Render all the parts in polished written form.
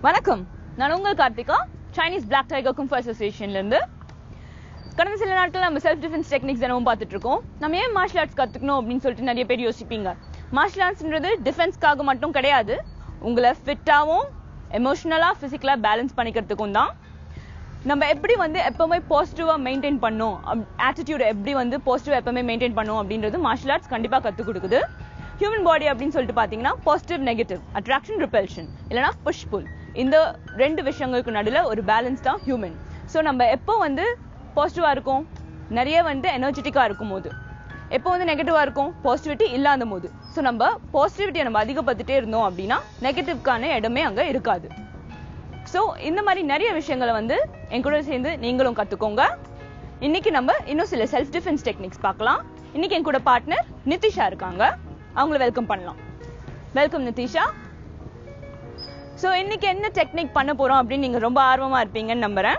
வணக்கம், நான் உங்கள் Karthika, Chinese black tiger kung fu அசோசியேஷன்ல இருந்து. கடந்த சில நாட்கள் நம்ம செல்ஃப் டிஃபென்ஸ் டெக்னிக்ஸ் தினமும் பார்த்துட்டு இருக்கோம். நம்ம ஏன் மார்ஷல் ஆர்ட்ஸ் கத்துக்கணும் அப்படின்னு சொல்லிட்டு நிறைய பேர் யோசிப்பீங்க. மார்ஷல் ஆர்ட்ஸ்ன்றது டிஃபென்ஸ்க்காக மட்டும் கிடையாது, உங்களை ஃபிட்டாவும் எமோஷனலா பிசிக்கலா பேலன்ஸ் பண்ணிக்கிறதுக்கும் தான். நம்ம எப்படி எப்பவுமே பாசிட்டிவா மெயின்டைன் பண்ணோம், ஆட்டிடியூட் எப்படி பாசிட்டிவா எப்பவுமே மெயின்டைன் பண்ணோம் அப்படின்றது மார்ஷல் ஆர்ட்ஸ் கண்டிப்பா கத்துக் கொடுக்குது. ஹியூமன் பாடி அப்படின்னு சொல்லிட்டு பாத்தீங்கன்னா பாசிட்டிவ் நெகட்டிவ், அட்ராக்ஷன் ரிபல்ஷன், இல்லைன்னா புஷ் புல், இந்த ரெண்டு விஷயங்களுக்கு நடுவில் ஒரு பேலன்ஸ் தான் ஹியூமன். ஸோ நம்ம எப்போ பாசிட்டிவா இருக்கும், நிறைய எனர்ஜெட்டிக்கா இருக்கும் போது, எப்போ நெகட்டிவா இருக்கும், பாசிட்டிவிட்டி இல்லாத போது. ஸோ நம்ம பாசிட்டிவிட்டியை நம்ம அதிகப்படுத்திட்டே இருந்தோம் அப்படின்னா நெகட்டிவ்கான இடமே அங்க இருக்காது. ஸோ இந்த மாதிரி நிறைய விஷயங்களை என் கூட சேர்ந்து நீங்களும் கத்துக்கோங்க. இன்னைக்கு நம்ம இன்னும் சில செல்ஃப் டிஃபென்ஸ் டெக்னிக்ஸ் பார்க்கலாம். இன்னைக்கு என் கூட பார்ட்னர் நிதிஷா இருக்காங்க, அவங்கள வெல்கம் பண்ணலாம். வெல்கம் நிதிஷா. ஸோ இன்னைக்கு என்ன டெக்னிக் பண்ண போறோம் அப்படின்னு நீங்க ரொம்ப ஆர்வமா இருப்பீங்கன்னு நம்புறேன்.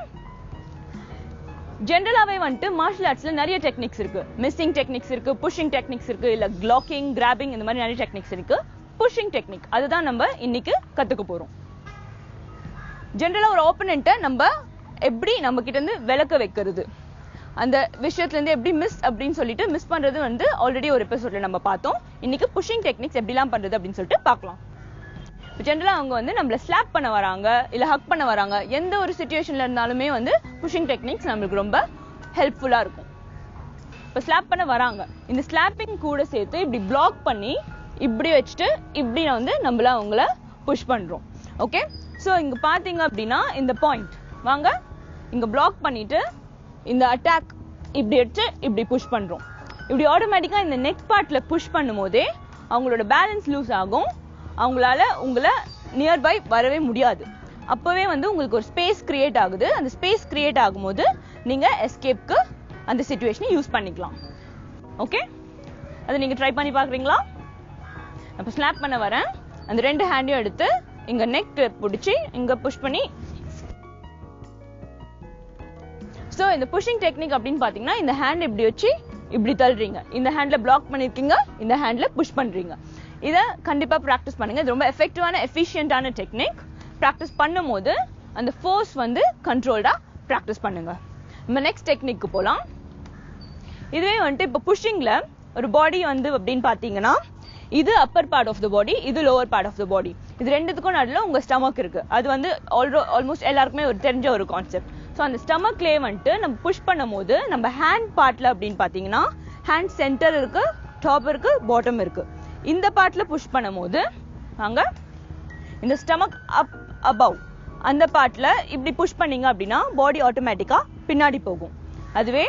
ஜென்ரலாவே மார்ஷல் ஆர்ட்ஸ்ல நிறைய டெக்னிக்ஸ் இருக்கு. மிஸ்ஸிங் டெக்னிக்ஸ் இருக்கு, புஷிங் டெக்னிக்ஸ் இருக்கு, இல்ல க்ளாக்கிங், கிராபிங், இந்த மாதிரி நிறைய டெக்னிக்ஸ் இருக்கு. புஷிங் டெக்னிக் அதுதான் நம்ம இன்னைக்கு கத்துக்க போறோம். ஜென்ரலா ஒரு ஆப்போனன்ட்டை நம்ம எப்படி நம்ம கிட்ட இருந்து விலக்க வைக்கிறது, அந்த விஷயத்துல இருந்து எப்படி அப்படின்னு சொல்லிட்டு மிஸ் பண்றது ஆல்ரெடி ஒரு எபிசோட்ல நம்ம பார்த்தோம். இன்னைக்கு புஷிங் டெக்னிக்ஸ் எப்படிலாம் பண்றது அப்படின்னு சொல்லிட்டு பார்க்கலாம். ஜென்ரலா அவங்க நம்மள ஸ்லாப் பண்ண வராங்க, இல்ல ஹக் பண்ண வராங்க, எந்த ஒரு சிச்சுவேஷன்ல இருந்தாலுமே புஷிங் டெக்னிக்ஸ் நம்மளுக்கு ரொம்ப ஹெல்ப்ஃபுல்லா இருக்கும். இப்ப ஸ்லாப் பண்ண வராங்க, இந்த ஸ்லாப்பிங் கூட சேர்த்து இப்படி பிளாக் பண்ணி இப்படி வச்சுட்டு இப்படி நம்மள அவங்கள புஷ் பண்றோம். ஓகே, சோ இங்க பாத்தீங்க அப்படின்னா இந்த பாயிண்ட் வாங்க, இங்க பிளாக் பண்ணிட்டு இந்த அட்டாக் இப்படி எடுத்து இப்படி புஷ் பண்றோம். இப்படி ஆட்டோமேட்டிக்கா இந்த நெக் பார்ட்ல புஷ் பண்ணும் போதே அவங்களோட பேலன்ஸ் லூஸ் ஆகும், அவங்களால உங்களை நியர்பை வரவே முடியாது. அப்பவே உங்களுக்கு ஒரு ஸ்பேஸ் கிரியேட் ஆகுது. அந்த ஸ்பேஸ் கிரியேட் ஆகும்போது நீங்க எஸ்கேப்க்கு அந்த சிச்சுவேஷனை யூஸ் பண்ணிக்கலாம். ஓகே, அதை நீங்க ட்ரை பண்ணி பாக்குறீங்களா? அப்ப ஸ்லாப் பண்ண வரேன், அந்த ரெண்டு ஹேண்டையும் எடுத்து இங்க நெக் பிடிச்சி இங்க புஷ் பண்ணி. சோ இந்த புஷிங் டெக்னிக் அப்படின்னு பாத்தீங்கன்னா இந்த ஹேண்ட் இப்படி வச்சு இப்படி தள்ளுறீங்க, இந்த ஹேண்ட்ல பிளாக் பண்ணிருக்கீங்க, இந்த ஹேண்ட்ல புஷ் பண்றீங்க. இதை கண்டிப்பா பிராக்டிஸ் பண்ணுங்க. இது ரொம்ப எஃபெக்டிவான எஃபிஷியன்டான டெக்னிக். பிராக்டிஸ் பண்ணும் போது அந்த ஃபோர்ஸ் கண்ட்ரோல்டா பிராக்டிஸ் பண்ணுங்க. நம்ம நெக்ஸ்ட் டெக்னிக்கு போலாம். இதுவே இப்ப புஷிங்ல ஒரு பாடி அப்படின்னு பாத்தீங்கன்னா இது அப்பர் பார்ட் ஆஃப் த பாடி, இது லோவர் பார்ட் ஆஃப் த பாடி. இது ரெண்டுத்துக்கும் நடுவில் உங்க ஸ்டமக் இருக்கு. அது ஆல்மோஸ்ட் எல்லாருக்குமே ஒரு தெரிஞ்ச ஒரு கான்செப்ட். ஸோ அந்த ஸ்டமக்லேயே நம்ம புஷ் பண்ணும் போது நம்ம ஹேண்ட் பார்ட்ல அப்படின்னு பாத்தீங்கன்னா ஹேண்ட் சென்டர் இருக்கு, டாப் இருக்கு, பாட்டம் இருக்கு. இந்த பார்ட்ல புஷ் பண்ணும் போது அங்க இந்த ஸ்டமக் அப் அபவ் அந்த பார்ட்ல இப்படி புஷ் பண்ணீங்க அப்படின்னா பாடி ஆட்டோமேட்டிக்கா பின்னாடி போகும். அதுவே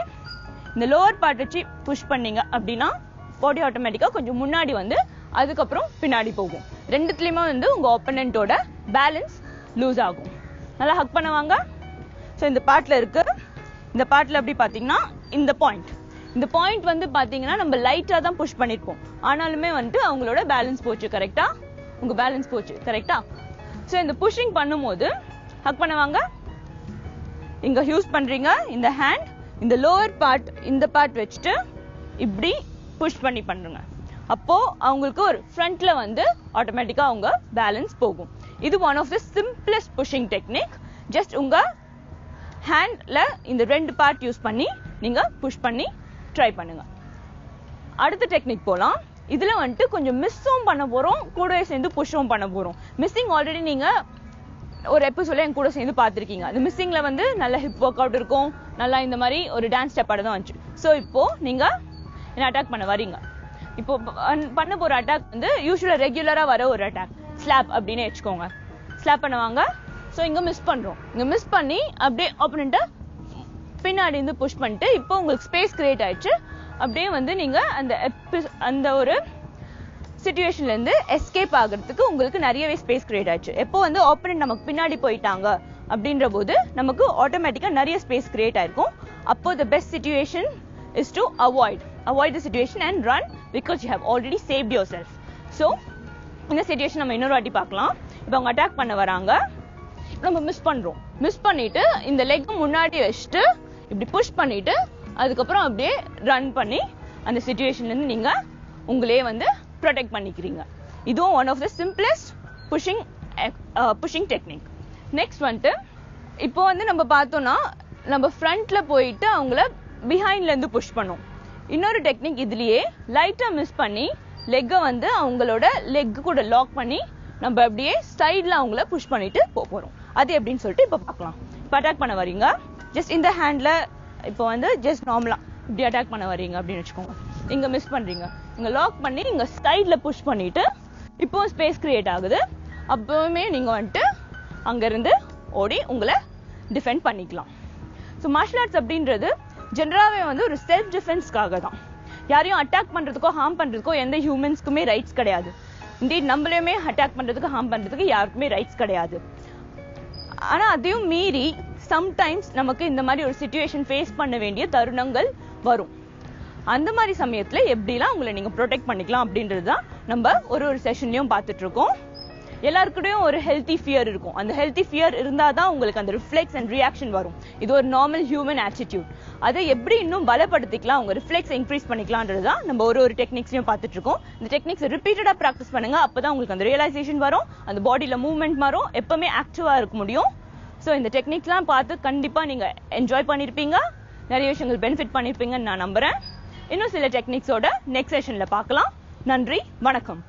இந்த லோவர் பார்ட் வச்சு புஷ் பண்ணீங்க அப்படின்னா பாடி ஆட்டோமேட்டிக்கா கொஞ்சம் முன்னாடி அதுக்கப்புறம் பின்னாடி போகும். ரெண்டுத்துலயுமே உங்க ஆப்போனன்ட்டோட பேலன்ஸ் லூஸ் ஆகும். நல்லா ஹக் பண்ணுவாங்க. ஸோ இந்த பார்ட்ல இருக்கு, இந்த பார்ட்ல எப்படி பாத்தீங்கன்னா இந்த பாயிண்ட் பாத்தீங்கன்னா நம்ம லைட்டா தான் புஷ் பண்ணிருப்போம், ஆனாலுமே அவங்களோட பேலன்ஸ் போச்சு. கரெக்டா? உங்க பேலன்ஸ் போச்சு. கரெக்டா? சோ இந்த புஷிங் பண்ணும்போது ஹக் பண்ணுவாங்க, இங்க யூஸ் பண்றீங்க இந்த ஹேண்ட், இந்த லோவர் பார்ட் இந்த பார்ட் வச்சுட்டு இப்படி புஷ் பண்ணி பண்றீங்க. அப்போ அவங்களுக்கு ஒரு ஃப்ரண்ட்ல ஆட்டோமேட்டிக்கா அவங்க பேலன்ஸ் போகும். இது one of the simplest pushing technique. Just உங்க ஹேண்ட்ல இந்த ரெண்டு பார்ட் யூஸ் பண்ணி நீங்க புஷ் பண்ணி ட்ரை பண்ணுங்க. அடுத்த டெக்னிக் போலாம். இதுல கொஞ்சம் மிஸ்ஸும் பண்ண போறோம், கூடவே சேர்ந்து புஷ்ஷும் பண்ண போறோம். மிஸ்ஸிங் ஆல்ரெடி நீங்க ஒரு எபிசோட்ல என் கூட சேர்ந்து பாத்திருக்கீங்க. அந்த மிஸ்ஸிங்ல நல்ல ஹிப் ஒர்க் அவுட் இருக்கும், நல்லா இந்த மாதிரி ஒரு டான்ஸ் ஸ்டெப் தான் வந்துச்சு. சோ இப்போ நீங்க என்ன அட்டாக் பண்ண வரீங்க. இப்போ பண்ண போற அட்டாக் யூசுவலா ரெகுலரா வர ஒரு அட்டாக், ஸ்லாப் அப்படின்னு வச்சுக்கோங்க. ஸ்லாப் பண்ணுவாங்க. சோ இங்க மிஸ் பண்றோம், இங்க மிஸ் பண்ணி அப்படியே ஆப்போனன்ட்ட பின்னாடி புஷ் பண்ணிட்டு இப்போ உங்களுக்கு ஸ்பேஸ் கிரியேட் ஆயிடுச்சு. அப்படியே நீங்க அந்த ஒரு சிச்சுவேஷன்ல இருந்து எஸ்கேப் ஆகிறதுக்கு உங்களுக்கு நிறையவே ஸ்பேஸ் கிரியேட் ஆயிடுச்சு. எப்போ ஆப்போனன்ட் நமக்கு பின்னாடி போயிட்டாங்க அப்படின்ற போது நமக்கு ஆட்டோமேட்டிக்கா நிறைய ஸ்பேஸ் கிரியேட் ஆயிருக்கும். அப்போ the best situation is to avoid the situation and run because you have already saved yourself. So இந்த சிச்சுவேஷன் நம்ம இன்னொரு வாட்டி பார்க்கலாம். இப்போ அவங்க அட்டாக் பண்ண வராங்க, நம்ம மிஸ் பண்றோம். மிஸ் பண்ணிட்டு இந்த லெக் முன்னாடி வச்சுட்டு இப்படி புஷ் பண்ணிட்டு அதுக்கப்புறம் அப்படியே ரன் பண்ணி அந்த சிச்சுவேஷன்ல இருந்து நீங்க உங்களே ப்ரொடெக்ட் பண்ணிக்கிறீங்க. இதுவும் one of the simplest pushing technique. Next வந்துட்டு இப்போ வந்து நம்ம பார்த்தோம்னா நம்ம ஃப்ரண்ட்ல போயிட்டு அவங்கள பிஹைண்ட்ல இருந்து புஷ் பண்ணும். இன்னொரு டெக்னிக் இதுலயே லைட்டா மிஸ் பண்ணி லெக்கை வந்து அவங்களோட லெக் கூட லாக் பண்ணி நம்ம அப்படியே சைட்ல அவங்கள புஷ் பண்ணிட்டு போறோம். அது எப்படின்னு சொல்லிட்டு இப்போ பார்க்கலாம். இப்போ அட்டாக் பண்ண வரீங்க, ஜஸ்ட் இந்த ஹேண்ட்ல இப்போ வந்து ஜஸ்ட் நார்மலா இப்படி அட்டாக் பண்ண வரீங்க அப்படின்னு வச்சுக்கோங்க. இங்க மிஸ் பண்றீங்க, இங்க லாக் பண்ணி இங்க சைட்ல புஷ் பண்ணிட்டு இப்போ ஸ்பேஸ் கிரியேட் ஆகுது. அப்பவுமே நீங்க வந்துட்டு அங்க இருந்து ஓடி உங்களை டிஃபெண்ட் பண்ணிக்கலாம். ஸோ மார்ஷல் ஆர்ட்ஸ் அப்படின்றது ஜென்ரலாவே வந்து ஒரு செல்ஃப் டிஃபென்ஸ்க்காக தான். யாரையும் அட்டாக் பண்றதுக்கோ ஹார்ம் பண்றதுக்கோ எந்த ஹியூமன்ஸ்க்குமே ரைட்ஸ் கிடையாது. இன்டீட் நம்மளையுமே அட்டாக் பண்றதுக்கு ஹார்ம் பண்றதுக்கு யாருக்குமே ரைட்ஸ் கிடையாது. ஆனா அதையும் மீறி சம்டைம்ஸ் நமக்கு இந்த மாதிரி ஒரு சிச்சுவேஷன் ஃபேஸ் பண்ண வேண்டிய தருணங்கள் வரும். அந்த மாதிரி சமயத்துல எப்படிலாம் உங்களை நீங்க ப்ரொடெக்ட் பண்ணிக்கலாம் அப்படின்றது தான் நம்ம ஒரு செஷன்லயும் பார்த்துட்டு இருக்கோம். எல்லாருக்கூடயும் ஒரு ஹெல்த்தி ஃபியர் இருக்கும். அந்த ஹெல்த்தி ஃபியர் இருந்தாதான் உங்களுக்கு அந்த ரிஃப்ளெக்ஸ் அண்ட் ரியாக்ஷன் வரும். இது ஒரு நார்மல் ஹியூமன் ஆட்டிடியூட். அதை எப்படி இன்னும் பலப்படுத்திக்கலாம், உங்க ரிஃப்ளெக்ஸ் இன்க்ரீஸ் பண்ணிக்கலாம்ன்றதுதான் நம்ம ஒரு டெக்னிக்ஸையும் பார்த்துட்டு இருக்கோம். இந்த டெக்னிக்ஸ் ரிப்பீட்டடா ப்ராக்டிஸ் பண்ணுங்க. அப்பதான் உங்களுக்கு அந்த ரியலைசேஷன் வரும், அந்த பாடியில மூவ்மெண்ட் வரும், எப்பவுமே ஆக்டிவா இருக்க முடியும். ஸோ இந்த டெக்னிக்ஸ்லாம் பார்த்து கண்டிப்பா நீங்க என்ஜாய் பண்ணிருப்பீங்க, நிறைய விஷயங்கள் பெனிஃபிட் பண்ணிருப்பீங்கன்னு நான் நம்புறேன். இன்னும் சில டெக்னிக்ஸோட நெக்ஸ்ட் செஷன்ல பார்க்கலாம். நன்றி, வணக்கம்.